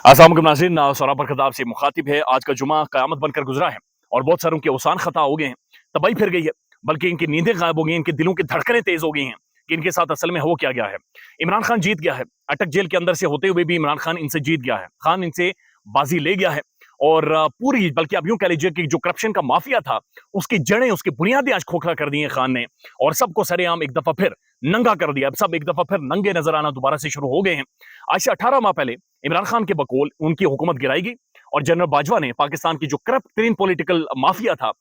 अस्सलाम वालेकुम नाज़रीन, सौरभ बरकत आपसे मुखातिब है। आज का जुमा क़यामत बनकर गुजरा है और बहुत सारों के औसान खता हो गए हैं, तबाही फिर गई है, बल्कि इनकी नींदें गायब हो गई हैं, इनके दिलों की धड़कनें तेज हो गई हैं कि इनके साथ असल में हो क्या गया है। इमरान खान जीत गया है, अटक जेल के अंदर से होते हुए भी इमरान खान इनसे जीत गया है। खान इनसे बाजी ले गया है और पूरी, बल्कि आप यूं कह लीजिए कि जो करप्शन का माफिया था, उसकी जड़ें, उसकी बुनियादें आज खोखला कर दी हैं खान ने और सबको सरेआम एक दफा फिर नंगा कर दिया। अब सब एक दफा फिर नंगे नजर आना दोबारा से शुरू हो गए हैं। आज से 18 माह पहले इमरान खान के बकौल उनकी हुकूमत गिराई गई और जनरल बाजवा ने पाकिस्तान की जो करप्ट तरीन पॉलिटिकल माफिया था,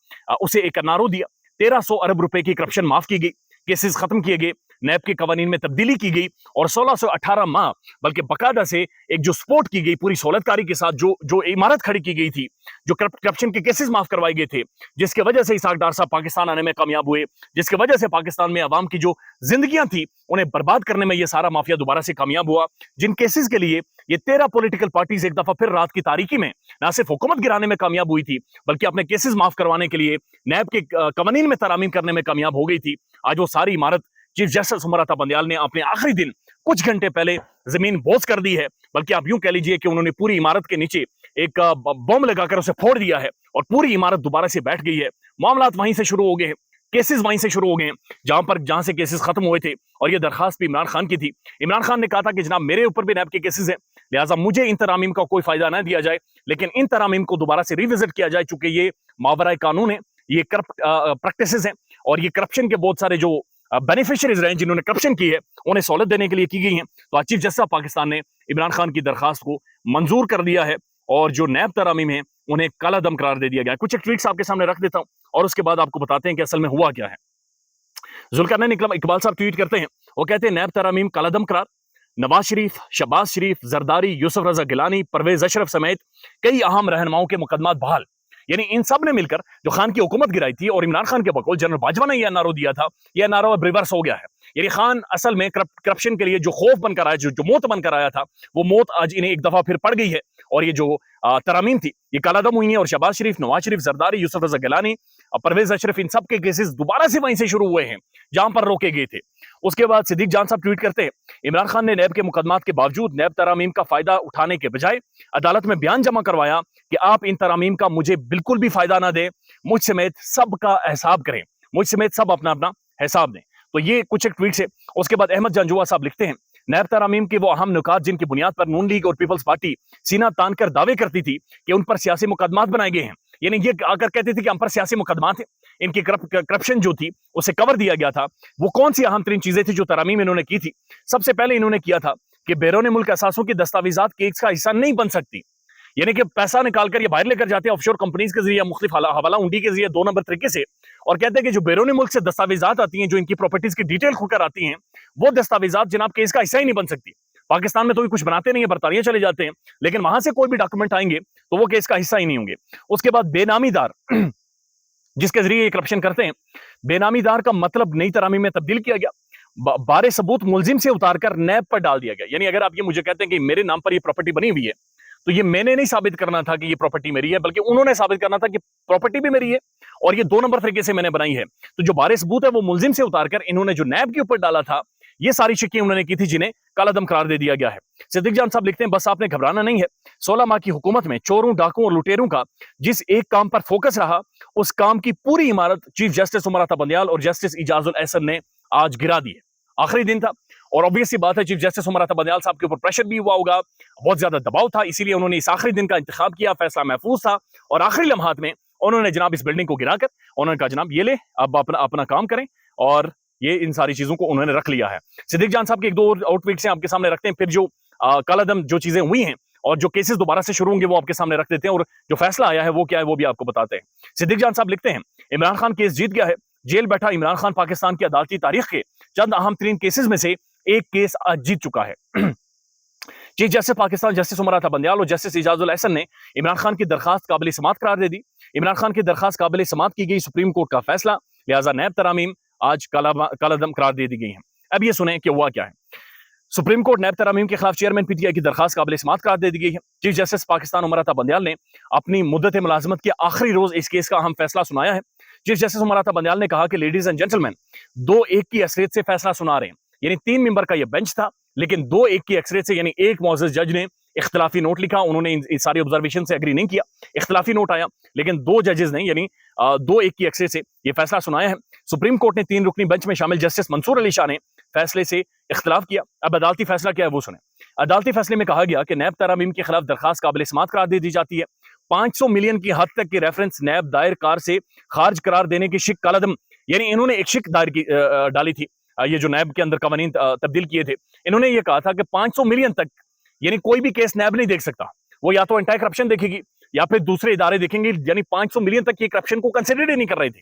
उसे एक नारो दिया। 1300 अरब रुपए की करप्शन माफ की गई, केसेस खत्म किए गए, नैब के कवानीन में तब्दीली की गई और 1618 माह बल्कि बकायदा से एक जो सपोर्ट की गई पूरी सहूलतकारी के साथ, जो जो इमारत खड़ी की गई थी, जो करप्शन के केसेस माफ करवाए गए थे, जिसकी वजह से इसाक डार साहब पाकिस्तान आने में कामयाब हुए, जिसकी वजह से पाकिस्तान में अवाम की जो जिंदगियां थी उन्हें बर्बाद करने में यह सारा माफिया दोबारा से कामयाब हुआ। जिन केसेस के लिए ये 13 पॉलिटिकल पार्टीज एक दफा फिर रात की तारीकी में ना सिर्फ हुकूमत गिराने में कामयाब हुई थी, बल्कि अपने केसेस माफ करवाने के लिए नैब के कवानीन में तरामीम करने में कामयाब हो गई थी। आज वो सारी इमारत चीफ जस्टिस उमर अता बंदयाल ने अपने आखिरी दिन कुछ घंटे पहले जमीन बोझ कर दी है, बल्कि आप यूं कह लीजिए कि उन्होंने पूरी इमारत के नीचे एक बम लगाकर उसे फोड़ दिया है और पूरी इमारत दोबारा से बैठ गई है। मामलात वहीं से शुरू हो गए हैं, केसेस वहीं से शुरू हो गए हैं जहां से केसेस खत्म हुए थे। और ये दरखास्त भी इमरान खान की थी। इमरान खान ने कहा था कि जनाब मेरे ऊपर भी नैब के केसेस हैं, लिहाजा मुझे इन तरामीम का कोई फायदा ना दिया जाए, लेकिन इन तरामीम को दोबारा से रिविजिट किया जाए, चूंकि ये मावराए कानून है, ये करप्ट प्रैक्टिसेस हैं और ये करप्शन के बहुत सारे जो बेनिफिशियरीज रहे जिन्होंने करप्शन की है उन्हें सहूलत देने के लिए की गई है। तो आज चीफ जस्टिस पाकिस्तान ने इमरान खान की दरखास्त को मंजूर कर दिया है और जो नैब तरामीम है उन्हें काला दम करार दे दिया गया है। कुछ एक ट्वीट्स आपके सामने रख देता हूं और उसके बाद आपको बताते हैं कि असल में हुआ क्या है। जुल्करनैन इकबाल साहब ट्वीट करते हैं, वो कहते हैं नैब तरामीम काला दम करार, नवाज शरीफ, शहबाज शरीफ, जरदारी, यूसुफ रजा गिलानी, परवेज अशरफ समेत कई अहम रहनुमाओं के मुकदमात बहाल। यानी इन सब ने मिलकर जो खान की हुकूमत गिराई थी और इमरान खान के बकौल जनरल बाजवा ने यह नारो दिया था, यह नारो अब रिवर्स हो गया है। यानी खान असल में करप्शन के लिए जो खौफ बनकर आया, जो मौत बनकर आया था, वो मौत आज इन्हें एक दफा फिर पड़ गई है और ये जो तरामीम थी ये कालादम हुई है और शहबाज शरीफ, नवाज शरीफ, जरदारी, यूसुफ रजा गिलानी, परवेज अशरफ, इन सब के केसेस दोबारा से वहीं से शुरू हुए हैं जहां पर रोके गए थे। उसके बाद सिद्दीक जान साहब ट्वीट करते हैं, इमरान खान ने नैब के मुकदमात के बावजूद नैब तरामीम का फायदा उठाने के बजाय अदालत में बयान जमा करवाया कि आप इन तरामीम का मुझे बिल्कुल भी फायदा ना दें, मुझ समेत सबका हिसाब करें, मुझ समेत सब अपना अपना हिसाब दें। तो ये कुछ एक ट्वीट है। उसके बाद अहमद जानजुआ साहब लिखते हैं, नैब तरामीम के वो अहम नुकात जिनकी बुनियाद पर नून लीग और पीपल्स पार्टी सीना तान कर दावे करती थी कि उन पर सियासी मुकदमात बनाए गए हैं, यानी ये आकर कहती थी कि हम पर सियासी मुकदमात हैं, इनकी करप्शन जो थी उसे कवर दिया गया था। वो कौन सी अहम तरीन चीजें थी जो तरामीम इन्होंने की थी? सबसे पहले इन्होंने किया था कि बैरून मुल्क असासों की दस्तावेजात केस का हिस्सा नहीं बन सकती, यानी कि पैसा निकालकर ये बाहर लेकर जाते हैं ऑफशोर कंपनीज के जरिए, मुख्तलिफ हवाला उंडी के जरिए, 2 नंबर तरीके से, और कहते हैं कि जो बैरून मुल्क से दस्तावेजात आती हैं, जो इनकी प्रॉपर्टीज की डिटेल खुलकर आती हैं, वो दस्तावेजात जनाब केस का हिस्सा ही नहीं बन सकती। पाकिस्तान में तो भी कुछ बनाते नहीं है, बरतानिया चले जाते हैं, लेकिन वहां से कोई भी डॉक्यूमेंट आएंगे तो वो केस का हिस्सा ही नहीं होंगे। उसके बाद बेनामीदार जिसके जरिए ये करप्शन करते हैं, बेनामीदार का मतलब नई तरामीम में तब्दील किया गया, बारे सबूत मुलजिम से उतारकर नैब पर डाल दिया गया। यानी अगर आप ये मुझे कहते हैं कि मेरे नाम पर ये प्रॉपर्टी बनी हुई है, तो ये मैंने नहीं साबित करना था कि ये प्रॉपर्टी मेरी है, बल्कि उन्होंने साबित करना था कि प्रॉपर्टी भी मेरी है और ये 2 नंबर तरीके से मैंने बनाई है। तो जो बारे सबूत है वो मुलजिम से उतारकर इन्होंने जो नैब के ऊपर डाला था, ये सारी शिक्की उन्होंने की थी जिन्हें कालादम करार दे दिया गया है। सिद्दीक जान साहब लिखते हैं, बस आपने घबराना नहीं है, 16 माह की हुकूमत में चोरों, डाकुओं और लुटेरों का जिस एक काम पर फोकस रहा, उस काम की पूरी इमारत चीफ जस्टिस उमर अता बंदयाल और जस्टिस इजाजुल एहसन ने आज गिरा दी है। आखिरी दिन था और ऑब्वियस सी बात है चीफ जस्टिस उमर अता बंदयाल साहब के ऊपर प्रेशर भी हुआ होगा, बहुत ज्यादा दबाव था, इसीलिए उन्होंने इस आखिरी दिन का इंतखाब किया। फैसला महफूज था और आखिरी लम्हात में उन्होंने जनाब इस बिल्डिंग को गिराकर उन्होंने कहा जनाब ये ले, अब अपना काम करें, और ये इन सारी चीजों को उन्होंने रख लिया है। सिद्दीक जान साहब के एक दो और ट्वीट से आपके सामने रखते हैं, फिर जो कालादम जो चीजें हुई हैं और जो केसेस दोबारा से शुरू होंगे वो आपके सामने रख देते हैं, और जो फैसला आया है वो क्या है वो भी आपको बताते हैं। सिद्दीक जान साहब लिखते हैं, इमरान खान केस जीत गया है, जेल बैठा इमरान खान पाकिस्तान की अदालती तारीख के चंद अहम तरीन केसेस में से एक केस आज जीत चुका है। Chief justice Pakistan justice Umar Ata Bandial और जस्टिस इजाजुल एहसन ने इमरान खान की दरखास्त काबिल समात करार दे दी। इमरान खान की दरखास्त काबिल समात की गई, सुप्रीम कोर्ट का फैसला, लिहाजा नैब तरामीम आज कालादम करार दे दी गई हैं। अब ये सुने कि हुआ क्या है। सुप्रीम कोर्ट नैब तरामीम के खिलाफ चेयरमैन पीटीआई की दरखास्त काबिल समात करार दे दी गई है। चीफ जस्टिस पाकिस्तान उमर अता बंदयाल ने अपनी मुद्दत मुलाजमत के आखिरी रोज इस केस का अहम फैसला सुनाया है। चीफ जस्टिस उमर अता बंदयाल ने कहा कि लेडीज एंड जेंटलमैन, 2-1 की असरियत से फैसला सुना रहे हैं, यानी 3 मेंबर का यह बेंच था, लेकिन 2-1 की अक्सरियत से, यानी एक मुअज़्ज़ज़ जज ने इख्तिलाफी नोट लिखा, उन्होंने इन सारी ऑब्जर्वेशन से एग्री नहीं किया, इख्तिलाफी नोट आया, लेकिन 2 जजेस ने यानी 2-1 की अक्सर से ये फैसला सुनाया है। सुप्रीम कोर्ट ने 3 रुकनी बेंच में शामिल जस्टिस मंसूर अली शाह ने फैसले से इख्तिलाफ किया। अब अदालती फैसला क्या है वो सुने। अदालती फैसले में कहा गया कि नैब तरामीम के खिलाफ दरखास्त काबिल समात करार दे दी जाती है। 500 मिलियन की हद तक की रेफरेंस नैब दायर कार से खारिज करार देने की शिक कलदम, यानी इन्होंने एक शिक दायर की डाली थी, ये जो नैब के अंदर कवानीन तब्दील किए थे, इन्होंने ये कहा था कि 500 मिलियन तक यानी कोई भी केस नैब नहीं देख सकता, वो या तो एंटी करप्शन देखेगी या फिर दूसरे इदारे देखेंगे, यानी 500 मिलियन तक की करप्शन को कंसिडर ही नहीं कर रहे थे।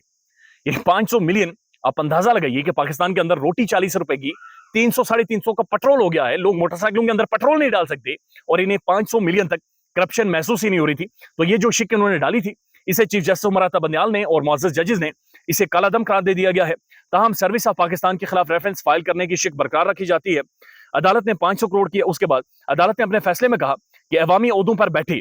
यानी 500 मिलियन, आप अंदाजा लगाइए कि पाकिस्तान के अंदर रोटी 40 रुपए की 300-350 का पेट्रोल हो गया है, लोग मोटरसाइकिलों के अंदर पेट्रोल नहीं डाल सकते और इन्हें 500 मिलियन तक करप्शन महसूस ही नहीं हो रही थी। तो ये जो शिक उन्होंने डाली थी, इसे चीफ जस्टिस उमर अता बंदियाल ने और मुअज़्ज़ज़ जजेस ने इसे कालादम करार दे दिया गया है। ताहम सर्विस ऑफ पाकिस्तान के खिलाफ रेफरेंस फाइल करने की शिक बरकरार रखी जाती है। अदालत ने 500 करोड़ की, उसके बाद अदालत ने अपने फैसले में कहा कि अवामी ओहदों पर बैठे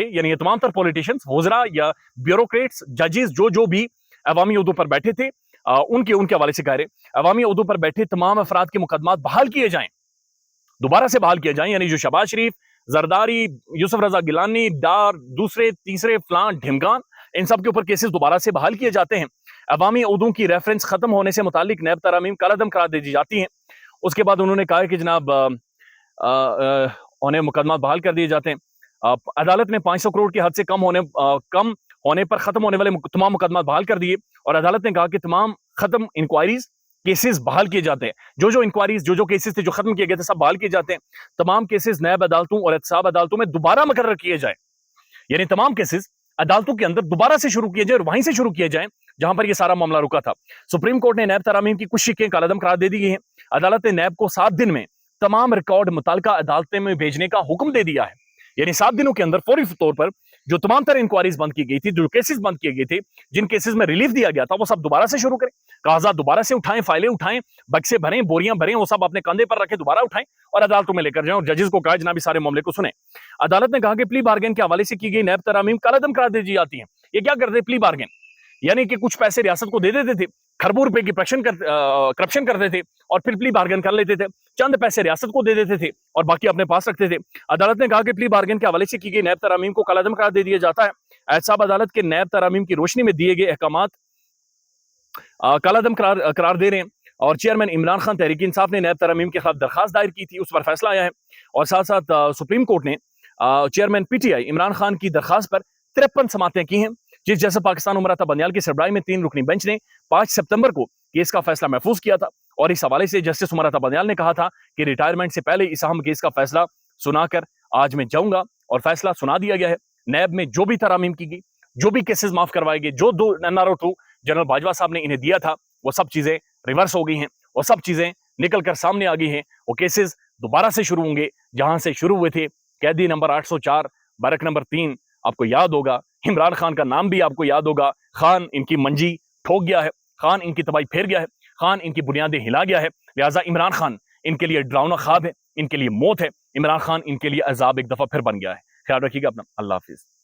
यानी ये तमाम तर पॉलिटिशियंस, वज़रा या ब्यूरोक्रेट्स, जजेस जो भी अवामी ओहदों पर बैठे थे, उनके हवाले से कह रहे अवामी ओहदों पर बैठे तमाम अफराद के मुकदमात बहाल किए जाएं, दोबारा से बहाल किए जाएं, यानी जो शहबाज शरीफ, जरदारी, यूसुफ रजा गिलानी, डार, दूसरे तीसरे फलां ढिमकान, इन सब के ऊपर केसेस दोबारा से बहाल किए जाते हैं। अवामी ओहदों की रेफरेंस खत्म होने से मुतालिक नैब तरामीम कालादम करार दे दी जाती हैं। उसके बाद उन्होंने कहा कि जनाब उन्हें मुकदमा बहाल कर दिए जाते हैं। अदालत ने 500 करोड़ की हद से कम होने पर खत्म होने वाले तमाम मुकदमा बहाल कर दिए और अदालत ने कहा कि तमाम खत्म इंक्वायरीज केसेस बहाल किए जाते हैं। जो इंक्वायरीज जो केसेस थे जो खत्म किए गए थे सब बहाल किए जाते हैं। तमाम केसेस नैब अदालतों और एहतसाब अदालतों में दोबारा मुकर्रर किए जाए, यानी तमाम केसेस अदालतों के अंदर दोबारा से शुरू किए जाए और वहीं से शुरू किए जाए जहां पर यह सारा मामला रुका था। सुप्रीम कोर्ट ने नैब तरामीम की कुछ शिकें कालादम करार दे दी गई हैं। अदालत ने नैब को 7 दिन में तमाम रिकॉर्ड मुताल्लिका अदालतें में भेजने का हुक्म दे दिया है, यानी 7 दिनों के अंदर फौरी तौर पर जो तमाम तरह इंक्वायरीज बंद की गई थी, जो केसेस बंद किए गए थे, जिन केसेस में रिलीफ दिया गया था, वो सब दोबारा से शुरू करें, कागजात दोबारा से उठाएं, फाइलें उठाएं, बक्से भरें, बोरियां भरें, वो सब अपने कंधे पर रखें, दोबारा उठाएं और अदालतों में लेकर जाएं और जजेस को कहा जनाब सारे मामले को सुने। अदालत ने कहा कि प्ली बार्गेन के हवाले से की गई नैब तरामीम कालादम करार दी जाती है। ये क्या करते? प्ली बार्गेन यानी कि कुछ पैसे रियासत को दे देते थे, खरबों रुपए की करप्शन करते थे और फिर प्ली बार्गेन कर लेते थे, चंद पैसे रियासत को दे देते थे और बाकी अपने पास रखते थे। अदालत ने कहा कि प्ली बार्गेन के हवाले से की गई नैब तरामीम को कालादम करार दे दिया जाता है। एहतसाब अदालत के नैब तरामीम की रोशनी में दिए गए अहकामात कालादम करार दे रहे हैं और चेयरमैन इमरान खान तहरीक इंसाफ ने नैब तरामीम के खिलाफ दरखास्त दायर की थी, उस पर फैसला आया है और साथ साथ सुप्रीम कोर्ट ने चेयरमैन पीटीआई इमरान खान की दरखास्त पर 53 समातें की हैं। चीफ जस्टिस पाकिस्तान उमर अता बंदियाल की सरबराही में 3 रुकनी बेंच ने 5 सितंबर को केस का फैसला महफूज किया था और इस हवाले से जस्टिस उमर अता बंदियाल ने कहा था कि रिटायरमेंट से पहले इस अहम केस का फैसला सुनाकर आज मैं जाऊंगा और फैसला सुना दिया गया है। नैब में जो भी तरामीम की गई, जो भी केसेस माफ करवाए गए, जो 2 NRO2 जनरल बाजवा साहब ने इन्हें दिया था, वो सब चीजें रिवर्स हो गई हैं, वो सब चीजें निकल कर सामने आ गई हैं। वो केसेस दोबारा से शुरू होंगे जहां से शुरू हुए थे। कैदी नंबर 804, बैरक नंबर 3 आपको याद होगा, इमरान खान का नाम भी आपको याद होगा। खान इनकी मंजी ठोक गया है, खान इनकी तबाही फेर गया है, खान इनकी बुनियादें हिला गया है। लिहाजा इमरान खान इनके लिए डरावना ख्वाब है, इनके लिए मौत है। इमरान खान इनके लिए अजाब एक दफा फिर बन गया है। ख्याल रखिएगा अपना। अल्लाह हाफिज।